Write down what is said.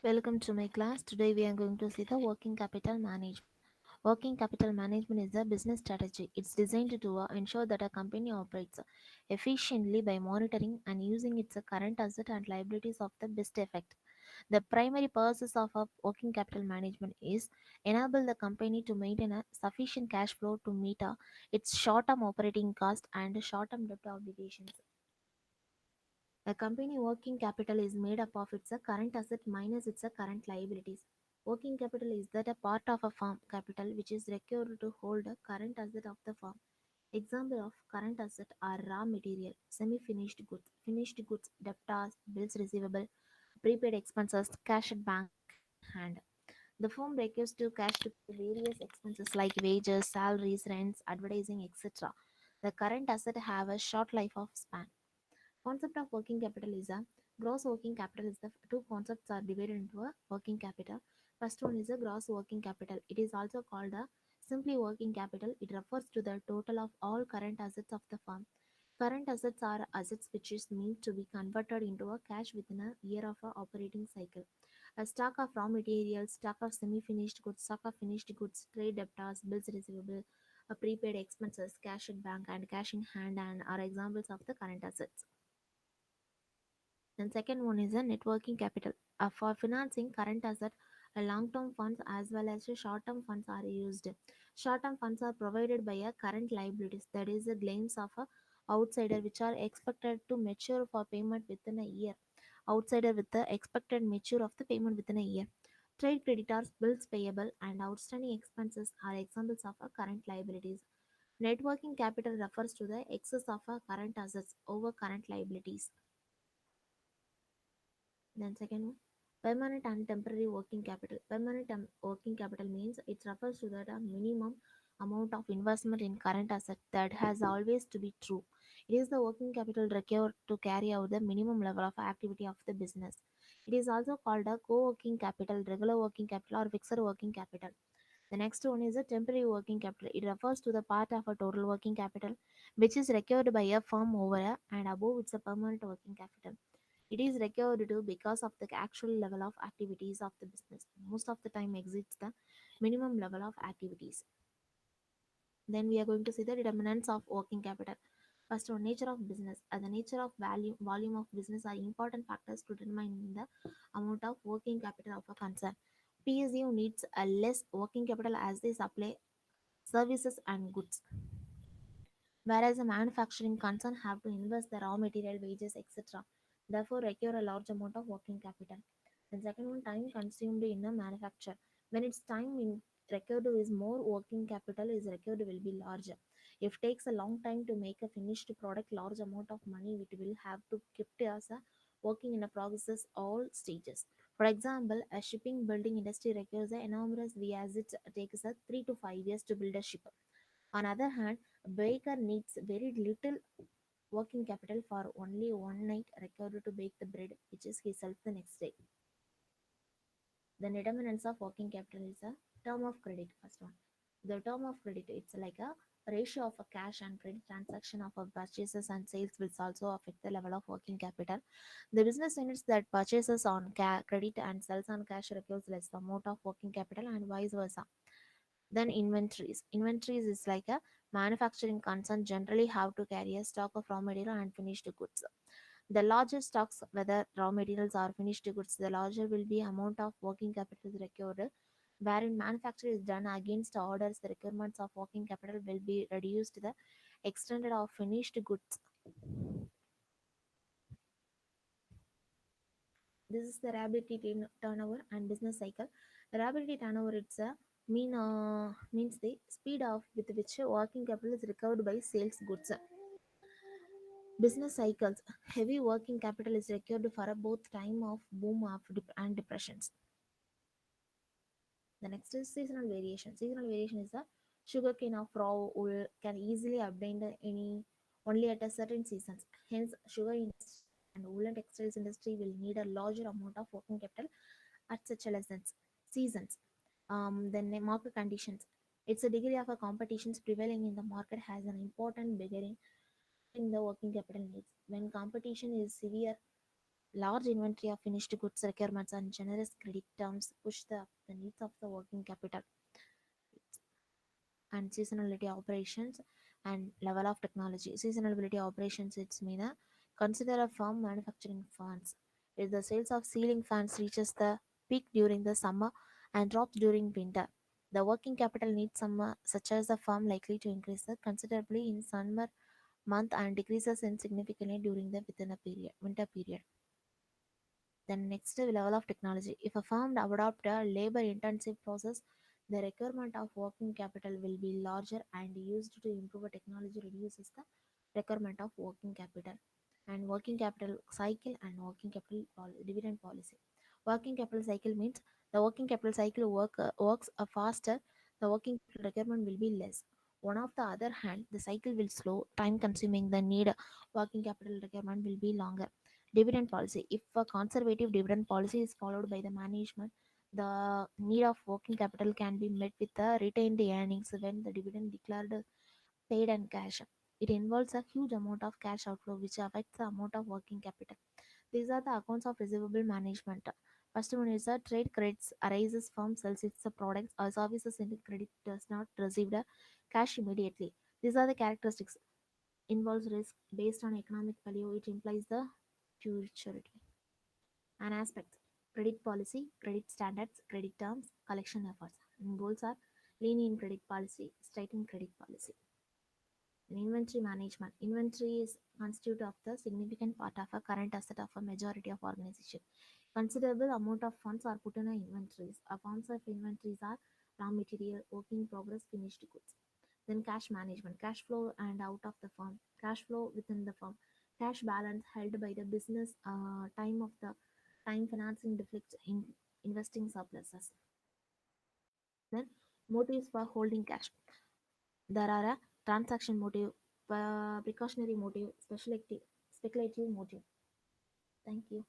Welcome to my class. Today we are going to see the working capital management. Working capital management is a business strategy. It's designed to ensure that a company operates efficiently by monitoring and using its current asset and liabilities of the best effect. The primary purpose of a working capital management is enable the company to maintain a sufficient cash flow to meet its short-term operating cost and short-term debt obligations. A company working capital is made up of its current asset minus its current liabilities. Working capital is that a part of a firm capital which is required to hold a current asset of the firm. Example of current asset are raw material, semi-finished goods, finished goods, debtors, bills receivable, prepaid expenses, cash at bank in hand. The firm requires to cash to pay various expenses like wages, salaries, rents, advertising, etc. The current asset have a short life of span. Concept of working capital is a gross working capital is the two concepts are divided into a working capital. First one is a gross working capital. It is also called a simply working capital. It refers to the total of all current assets of the firm. Current assets are assets which is meant to be converted into a cash within a year of a operating cycle. A stock of raw materials, stock of semi-finished goods, stock of finished goods, trade debtors, bills receivable, prepaid expenses, cash at bank, and cash in hand, and are examples of the current assets. Then second one is a networking capital. For financing current asset, long-term funds as well as short-term funds are used. Short-term funds are provided by a current liabilities, that is the claims of a outsider which are expected to mature for payment within a year. Outsider with the expected mature of the payment within a year. Trade creditors, bills payable, and outstanding expenses are examples of a current liabilities. Networking capital refers to the excess of a current assets over current liabilities. Then second one, permanent and temporary working capital. Permanent working capital means it refers to that a minimum amount of investment in current asset that has always to be true. It is the working capital required to carry out the minimum level of activity of the business. It is also called a co-working capital, regular working capital, or fixed working capital. The next one is a temporary working capital. It refers to the part of a total working capital which is required by a firm over and above its a permanent working capital. It is required to because of the actual level of activities of the business. Most of the time exceeds the minimum level of activities. Then we are going to see the determinants of working capital. First one, nature of business. The nature of value, volume of business are important factors to determine the amount of working capital of a concern. PSU needs a less working capital as they supply services and goods, whereas a manufacturing concern have to invest the raw material, wages, etc. Therefore, require a large amount of working capital. And second one, time consumed in a manufacture. When its time in required is more, working capital is required will be larger. If takes a long time to make a finished product, large amount of money it will have to keep as a working in a process all stages. For example, a shipping building industry requires an enormous V as it takes a 3 to 5 years to build a ship. On other hand, a baker needs very little working capital for only one night required to bake the bread, which is he sells the next day. The determinants of working capital is a term of credit. First one, the term of credit, it's like a ratio of a cash and credit transaction of a purchases and sales will also affect the level of working capital. The business units that purchases on credit and sells on cash requires less amount of working capital and vice versa. Then inventories. Inventories is like a manufacturing concern generally have to carry a stock of raw material and finished goods. The larger stocks, whether raw materials or finished goods, the larger will be amount of working capital is required. Wherein manufacture is done against orders, the requirements of working capital will be reduced to the extended of finished goods. This is the reliability turnover and business cycle. Reliability turnover it's a means the speed of with which working capital is recovered by sales goods. Business cycles. Heavy working capital is required for both time of boom of and depressions. The next is seasonal variation. Seasonal variation is a sugarcane of raw wool can easily obtained any only at a certain seasons. Hence, sugar industry and woolen textiles industry will need a larger amount of working capital at such a seasons. Then the market conditions. It's a degree of a competitions prevailing in the market has an important bearing in the working capital needs. When competition is severe, Large inventory of finished goods requirements and generous credit terms push the needs of the working capital and seasonality operations and level of technology. Seasonality operations it's mean consider a firm manufacturing funds. If the sales of ceiling fans reaches the peak during the summer and drops during winter, the working capital needs summer such as the firm likely to increase considerably in summer month and decreases insignificantly during the within a period winter period. Then next level of technology. If a firm adopt a labor intensive process, the requirement of working capital will be larger and used to improve a technology reduces the requirement of working capital. And working capital cycle and working capital dividend policy. Working capital cycle means the working capital cycle works faster, the working capital requirement will be less. On of the other hand, the cycle will slow, time consuming, the need working capital requirement will be longer. Dividend policy. If a conservative dividend policy is followed by the management, the need of working capital can be met with the retained earnings when the dividend declared paid and cash. It involves a huge amount of cash outflow which affects the amount of working capital. These are the accounts of receivable management. First one is a trade credits arises from sells its products or services and credit does not receive the cash immediately. These are the characteristics. Involves risk based on economic value, which implies the futurity. And aspects: credit policy, credit standards, credit terms, collection efforts. And goals are lenient credit policy, straightened credit policy. And inventory management. Inventory is constitute of the significant part of a current asset of a majority of organization. Considerable amount of funds are put in a inventories. A forms of inventories are raw material, work in progress, finished goods. Then cash management, cash flow and out of the firm, cash flow within the firm, cash balance held by the business, time of the time financing deflects in investing surpluses. Then motives for holding cash. There are a transaction motive, precautionary motive, speculative motive. Thank you.